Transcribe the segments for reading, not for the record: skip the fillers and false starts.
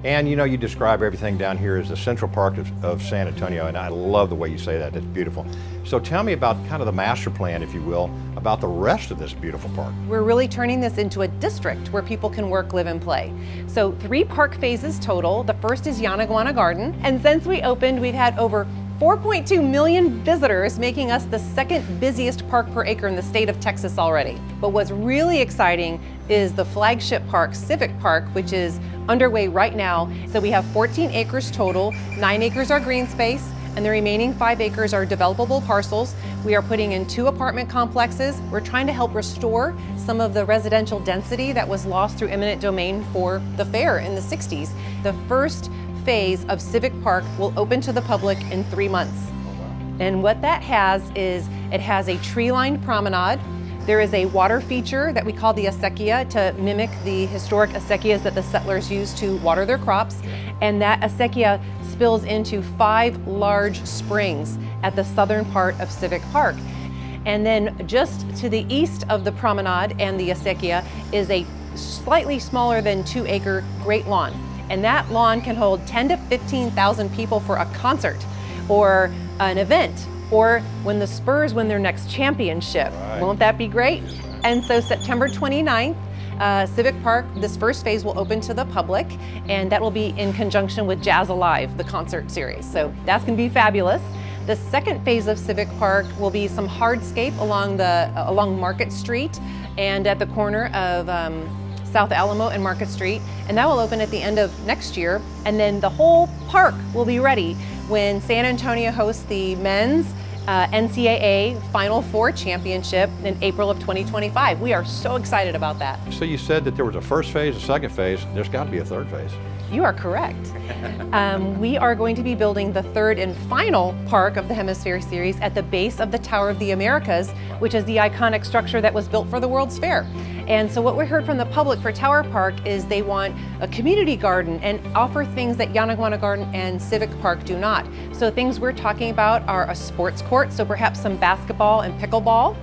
And you know, you describe everything down here as the Central Park of San Antonio, and I love the way you say that. That's beautiful. So tell me about kind of the master plan, if you will, about the rest of this beautiful park. We're really turning this into a district where people can work, live, and play. So 3 park phases total. The first is Yanaguana Garden, and since we opened, we've had over 4.2 million visitors, making us the 2nd busiest park per acre in the state of Texas already. But what's really exciting is the flagship park, Civic Park, which is underway right now. So we have 14 acres total, 9 acres are green space, and the remaining 5 acres are developable parcels. We are putting in 2 apartment complexes. We're trying to help restore some of the residential density that was lost through eminent domain for the fair in the 60s. The first phase of Civic Park will open to the public in 3 months. And what that has is, it has a tree-lined promenade. There is a water feature that we call the acequia to mimic the historic acequias that the settlers used to water their crops. And that acequia spills into 5 large springs at the southern part of Civic Park. And then just to the east of the promenade and the acequia is a slightly smaller than 2-acre great lawn. And that lawn can hold 10 to 15,000 people for a concert or an event, or when the Spurs win their next championship. Right. Won't that be great? And so September 29th, Civic Park, this first phase will open to the public, and that will be in conjunction with Jazz Alive, the concert series. So that's gonna be fabulous. The second phase of Civic Park will be some hardscape along Market Street and at the corner of South Alamo and Market Street, and that will open at the end of next year. And then the whole park will be ready when San Antonio hosts the men's NCAA Final Four championship in April of 2025. We are so excited about that. So you said that there was a first phase, a second phase. There's got to be a third phase. You are correct. We are going to be building the 3rd and final park of the Hemisfair series at the base of the Tower of the Americas, which is the iconic structure that was built for the World's Fair. And so what we heard from the public for Tower Park is they want a community garden and offer things that Yanaguana Garden and Civic Park do not. So things we're talking about are a sports court, so perhaps some basketball and pickleball.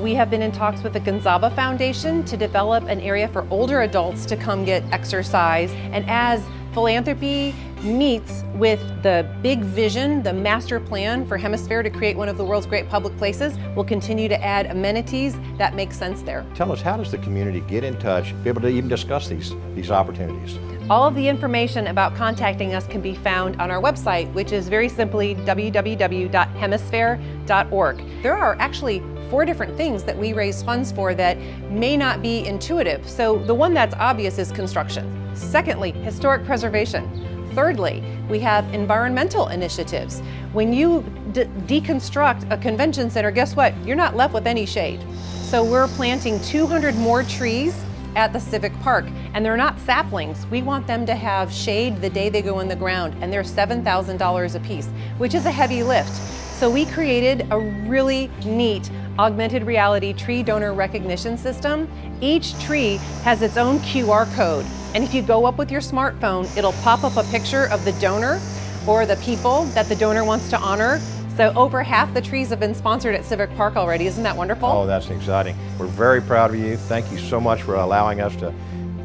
We have been in talks with the Gonzaba Foundation to develop an area for older adults to come get exercise. And as philanthropy meets with the big vision, the master plan for Hemisfair to create one of the world's great public places, we'll continue to add amenities that make sense there. Tell us, how does the community get in touch, be able to even discuss these opportunities? All of the information about contacting us can be found on our website, which is very simply www.hemisphere.org. There are actually 4 different things that we raise funds for that may not be intuitive. So the one that's obvious is construction. Secondly, historic preservation. Thirdly, we have environmental initiatives. When you deconstruct a convention center, guess what? You're not left with any shade. So we're planting 200 more trees at the Civic Park, and they're not saplings. We want them to have shade the day they go in the ground, and they're $7,000 a piece, which is a heavy lift. So we created a really neat augmented reality tree donor recognition system. Each tree has its own QR code, and if you go up with your smartphone, it'll pop up a picture of the donor or the people that the donor wants to honor. So over half the trees have been sponsored at Civic Park already. Isn't that wonderful? Oh, that's exciting. We're very proud of you. Thank you so much for allowing us to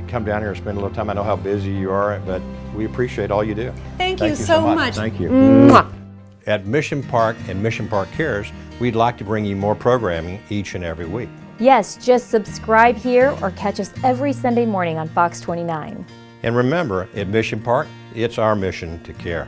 come down here and spend a little time. I know how busy you are, but we appreciate all you do. Thank you so much. Thank you. Mwah. At Mission Park and Mission Park Cares, we'd like to bring you more programming each and every week. Yes, just subscribe here or catch us every Sunday morning on Fox 29. And remember, at Mission Park, it's our mission to care.